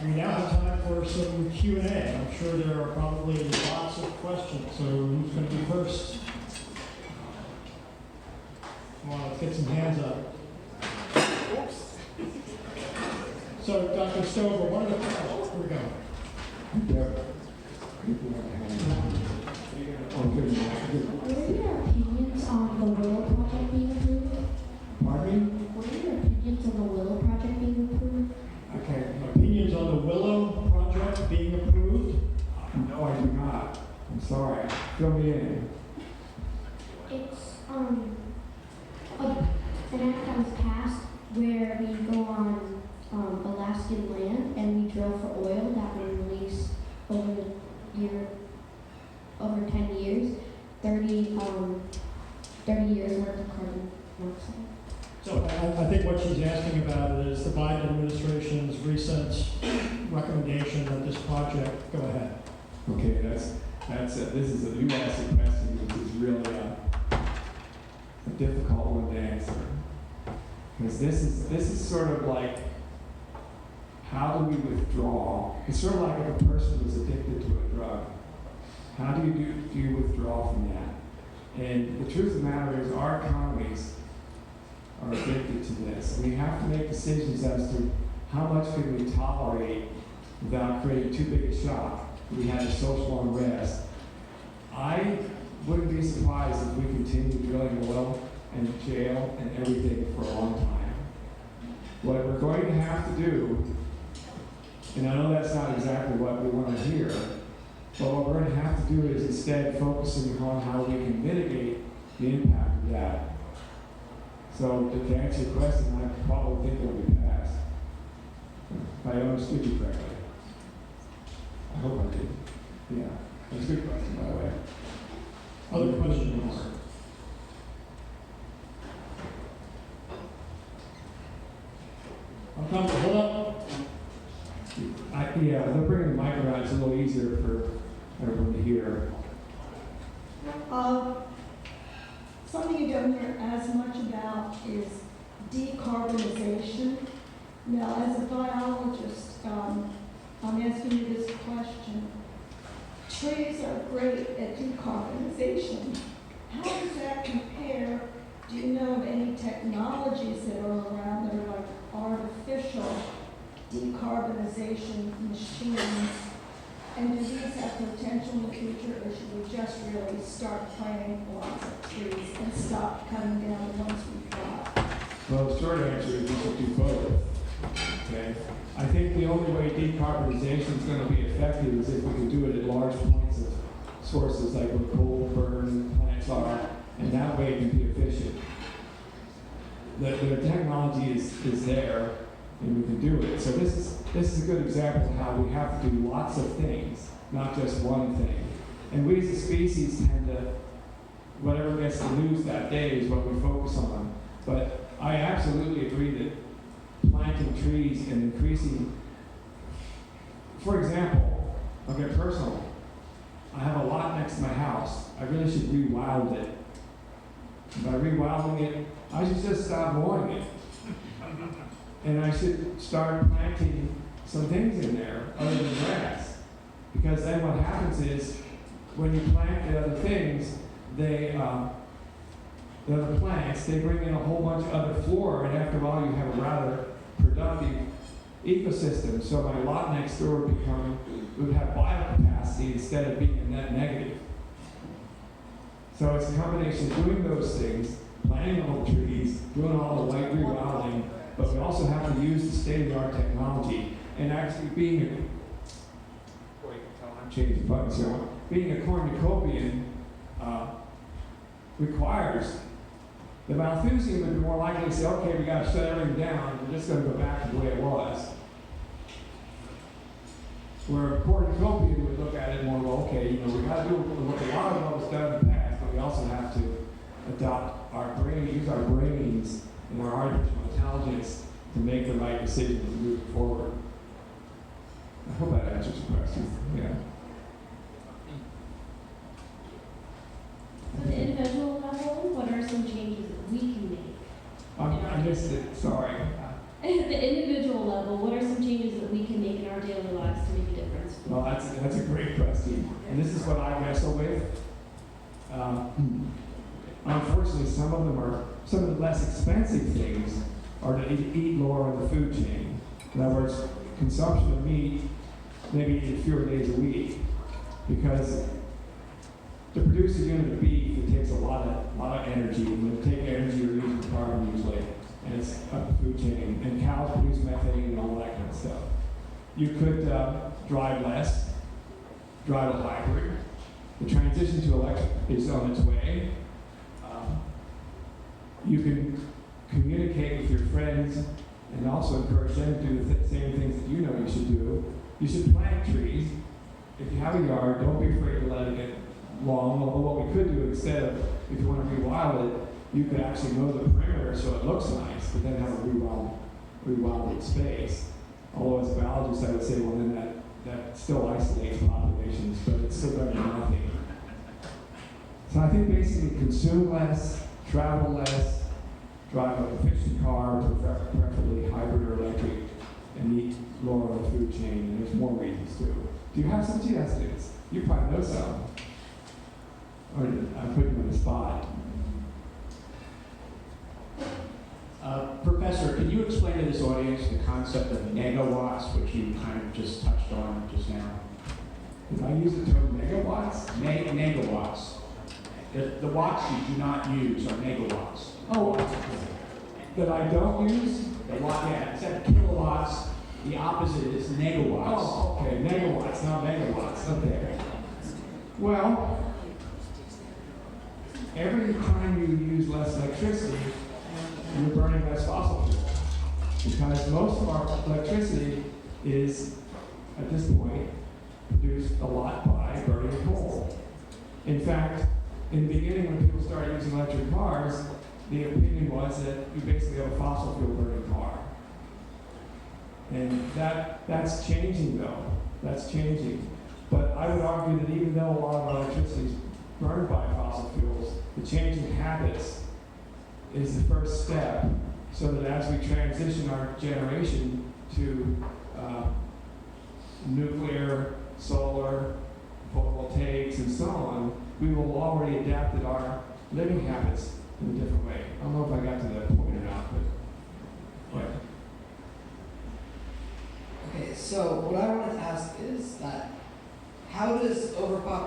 We now have time for some Q&A. I'm sure there are probably lots of questions. So, who's going to be first? Come on, let's get some hands up. So, Dr. Stober, one of the here we go. What are your opinions on the Willow project being approved? Pardon me? What are your opinions on the Willow project being approved? Okay, opinions on the Willow project being approved? No, I do not. I'm sorry. Fill me in. It's an act that was passed where we go on Alaskan land and we drill for oil that will release over 10 years, 30 years worth of carbon monoxide. So I think what she's asking about is the Biden administration's recent recommendation that this project go ahead. Okay, this is a, you asked a question which is really a difficult one to answer. Because this is sort of like, how do we withdraw? It's sort of like if a person was addicted to a drug. How do you withdraw from that? And the truth of the matter is our economies are addicted to this. We have to make decisions as to how much can we tolerate without creating too big a shock. We have a social unrest. I wouldn't be surprised if we continue drilling oil and shale and everything for a long time. What we're going to have to do, and I know that's not exactly what we want to hear, but what we're going to have to do is instead focusing on how we can mitigate the impact of that. So to answer your question, I probably think it'll be passed. If I understood you correctly. I hope I did. Yeah, that's a good question, by the way. Other questions? I'll come, hold up. Yeah, they're bringing the mic around. It's a little easier for everyone to hear. Something you don't hear as much about is decarbonization. Now, as a biologist, I'm asking you this question. Trees are great at decarbonization. How does that compare? Do you know of any technologies that are around that are like artificial decarbonization machines? And do these have potential in the future, or should we just really start planting lots of trees and stop cutting down the ones we've got? Well, the short answer is we should do both. Okay? I think the only way decarbonization is going to be effective is if we can do it at large points of sources like where coal burn plants are, and that way it can be efficient. The technology is there, and we can do it. So this is a good example of how we have to do lots of things, not just one thing. And we as a species tend to, whatever gets the news that day is what we focus on. But I absolutely agree that planting trees and increasing, for example, I'll get personal. I have a lot next to my house. I really should rewild it. By rewilding it, I should just stop mowing it. And I should start planting some things in there other than grass. Because then what happens is, when you plant the other things, the other plants, they bring in a whole bunch of other flora, and after a while you have a rather productive ecosystem. So my lot next door would have biocapacity instead of being a net negative. So it's a combination of doing those things, planting all the trees, doing all the light rewilding, but we also have to use the state-of-the-art technology and actually being being a cornucopian requires the Malthusian would be more likely to say, okay, we got to shut everything down, we're just going to go back to the way it was. Where a cornucopian would look at it more, well, okay, we got to do what a lot of what was done in the past, but we also have to adopt our brain, use our brains and our artificial intelligence to make the right decisions and move forward. I hope that answers your question. Yeah. So the individual level, what are some changes that we can make? I missed it, sorry. At the individual level, what are some changes that we can make in our daily lives to make a difference? Well, that's a great question. And this is what I wrestle with. Unfortunately, some of the less expensive things are to eat lower on the food chain. In other words, consumption of meat, maybe eat fewer days a week. Because to produce a unit of beef, it takes a lot of energy. And it takes energy to use the carbon usually. And it's up the food chain. And cows produce methane and all that kind of stuff. You could drive less, drive a hybrid. The transition to electric is on its way. You can communicate with your friends and also encourage them to do the same things that you know you should do. You should plant trees. If you have a yard, don't be afraid to let it get long. Although what we could do instead of, if you want to rewild it, you could actually mow the perimeter so it looks nice, but then have a rewilded space. Although as a biologist, I would say, well, then that still isolates populations, but it's still better than nothing. So I think basically consume less, travel less, drive an efficient car, preferably hybrid or electric, and eat lower on the food chain. And there's more reasons too. Do you have some suggestions? You probably know some. Or I put you on the spot. Professor, can you explain to this audience the concept of negawatts, which you kind of just touched on just now? Did I use the term megawatts? Negawatts. The watts you do not use are megawatts. Oh, that I don't use? The watt, yeah, instead of kilowatts, the opposite is negawatts. Oh, okay, megawatts, not megawatts. Okay. Well, every time you use less electricity, you're burning less fossil fuel. Because most of our electricity is, at this point, produced a lot by burning coal. In fact, in the beginning when people started using electric cars, the opinion was that you basically have a fossil fuel burning car. And that's changing though. That's changing. But I would argue that even though a lot of our electricity is burned by fossil fuels, the changing habits is the first step, so that as we transition our generation to nuclear, solar, photovoltaics, and so on, we will already adapted our living habits in a different way. I don't know if I got to that point or not, but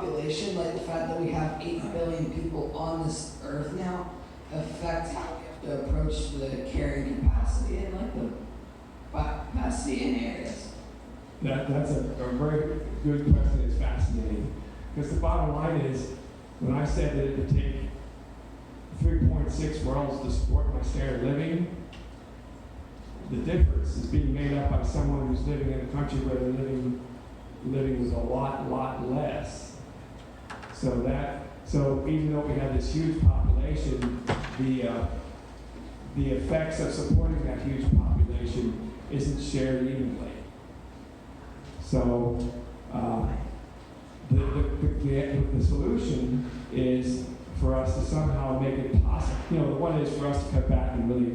population, like the fact that we have 8 billion people on this earth now, affect how we have to approach the carrying capacity and like the capacity in areas? That's a very good question. It's fascinating. Because the bottom line is, when I said that it would take 3.6 worlds to support my standard of living, the difference is being made up by someone who's living in a country where they're living with a lot less. So even though we have this huge population, the effects of supporting that huge population isn't shared evenly. So the solution is for us to somehow make it possible. The one is for us to cut back and really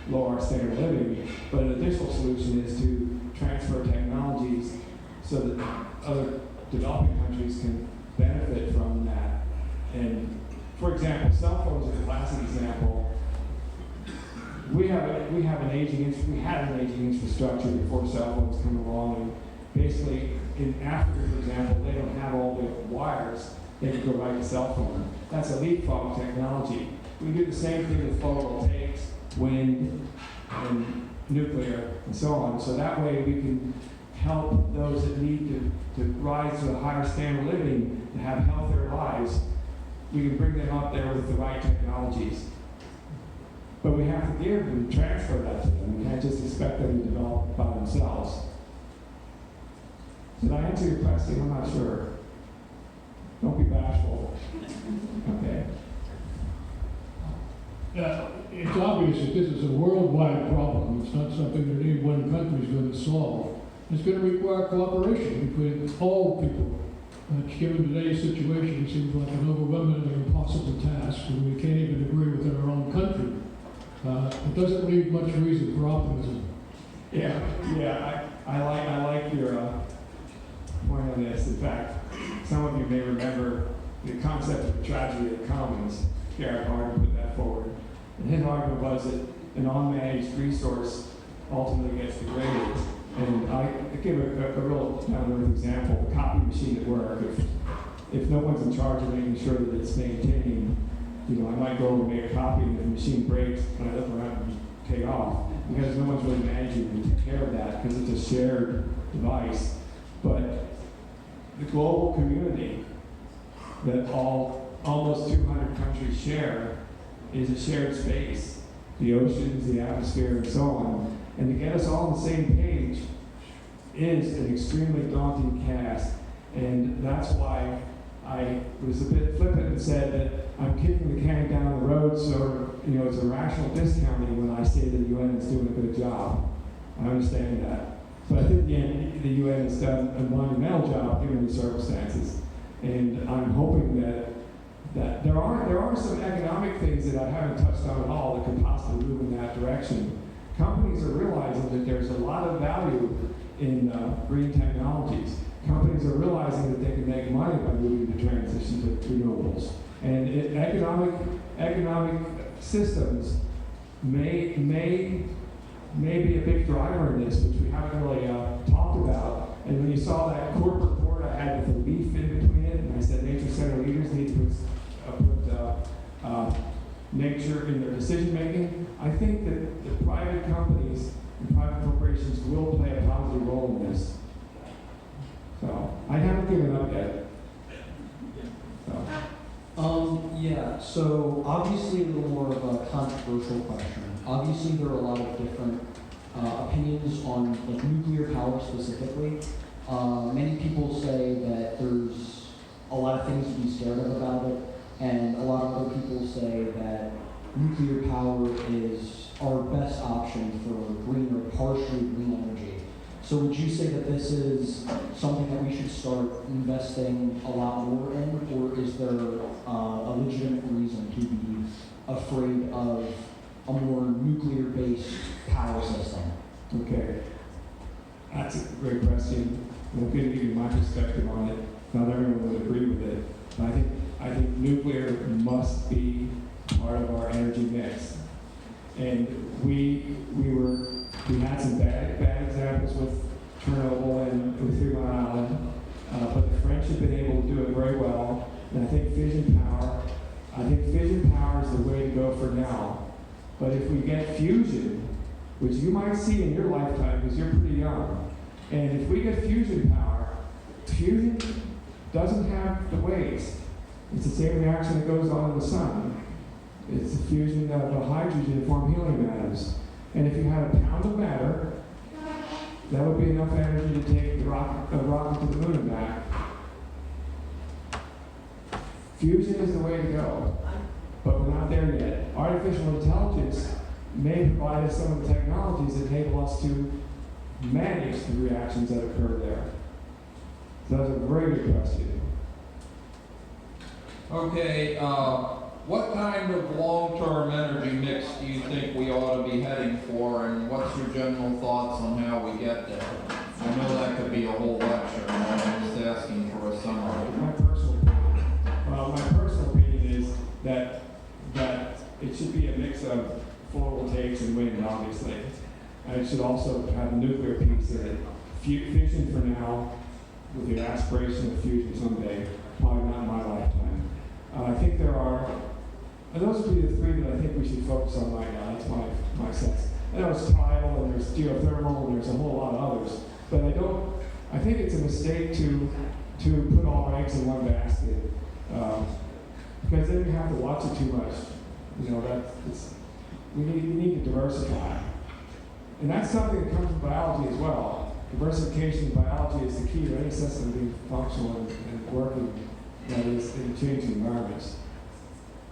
lower our standard of living, but an additional solution is to transfer technologies so that other developing countries can benefit from that. And for example, cell phones are a classic example. We had an aging infrastructure before cell phones came along, and basically in Africa, for example, they don't have all the wires. They can go right to cell phone. That's a leapfrog technology. We do the same thing with photovoltaics, wind, and nuclear, and so on. So that way we can help those that need to rise to a higher standard of living, to have healthier lives. We can bring them up there with the right technologies. But we have to give and transfer that to them. We can't just expect them to develop by themselves. Did I answer your question? I'm not sure. Don't be bashful. Okay. It's obvious that this is a worldwide problem. It's not something that any one country is going to solve. It's going to require cooperation between all people. Given today's situation, it seems like an overwhelmingly impossible task, and we can't even agree within our own country. It doesn't leave much reason for optimism. Yeah. I like your point on this. In fact, some of you may remember the concept of the tragedy of the commons. Garrett Hardin put that forward. And his argument was that an unmanaged resource ultimately gets degraded. And I give a real down-to-earth example. The copy machine at work. If no one's in charge of making sure that it's maintained, I might go over and make a copy, and if the machine breaks, when I look around and take off, because no one's really managing to take care of that, because it's a shared device. But the global community that almost 200 countries share is a shared space. The oceans, the atmosphere, and so on. And to get us all on the same page is an extremely daunting task. And that's why I was a bit flippant and said that I'm kicking the can down the road, so it's a rational discounting when I say that the UN is doing a good job. I understand that. But I think the UN has done a monumental job given the circumstances. And I'm hoping that there are some economic things that I haven't touched on at all that could possibly move in that direction. Companies are realizing that there's a lot of value in green technologies. Companies are realizing that they can make money by moving to transition to renewables. And economic systems may be a big driver in this, which we haven't really talked about. And when you saw that corporate board I had with a leaf in between it, and I said nature-centered leaders need to put nature in their decision making, I think that the private companies and private corporations will play a positive role in this. So I haven't given up yet. So obviously a little more of a controversial question. Obviously there are a lot of different opinions on like nuclear power specifically. Many people say that there's a lot of things to be scared of about it, and a lot of other people say that nuclear power is our best option for green or partially green energy. So would you say that this is something that we should start investing a lot more in, or is there a legitimate reason to be afraid of a more nuclear-based power system? Okay, that's a great question. I'm going to give you my perspective on it. Not everyone would agree with it, but I think nuclear must be part of our energy mix. And we had some bad examples with Chernobyl and with 3 Mile Island, but the French have been able to do it very well. And I think fission power is the way to go for now. But if we get fusion, which you might see in your lifetime because you're pretty young, and if we get fusion power, fusion doesn't have the waste. It's the same reaction that goes on in the sun. It's the fusion of a hydrogen to form helium atoms. And if you had a pound of matter, that would be enough energy to take the rocket to the moon and back. Fusion is the way to go, but we're not there yet. Artificial intelligence may provide us some of the technologies that enable us to manage the reactions that occur there. So that's a very good question. Okay, what kind of long-term energy mix do you think we ought to be heading for, and what's your general thoughts on how we get there? I know that could be a whole lecture, and I'm just asking for a summary. My personal opinion is that it should be a mix of photovoltaics and wind, obviously. And it should also have a nuclear piece in it. Fusion for now, with the aspiration of fusion someday, probably not in my lifetime. I think there are, and those would be the three that I think we should focus on right now. That's my sense. And there's tidal, and there's geothermal, and there's a whole lot of others. But I think it's a mistake to put all our eggs in one basket. Because then you have to watch it too much. You know, we need to diversify. And that's something that comes from biology as well. Diversification in biology is the key to any system being functional and working, that is, in changing environments.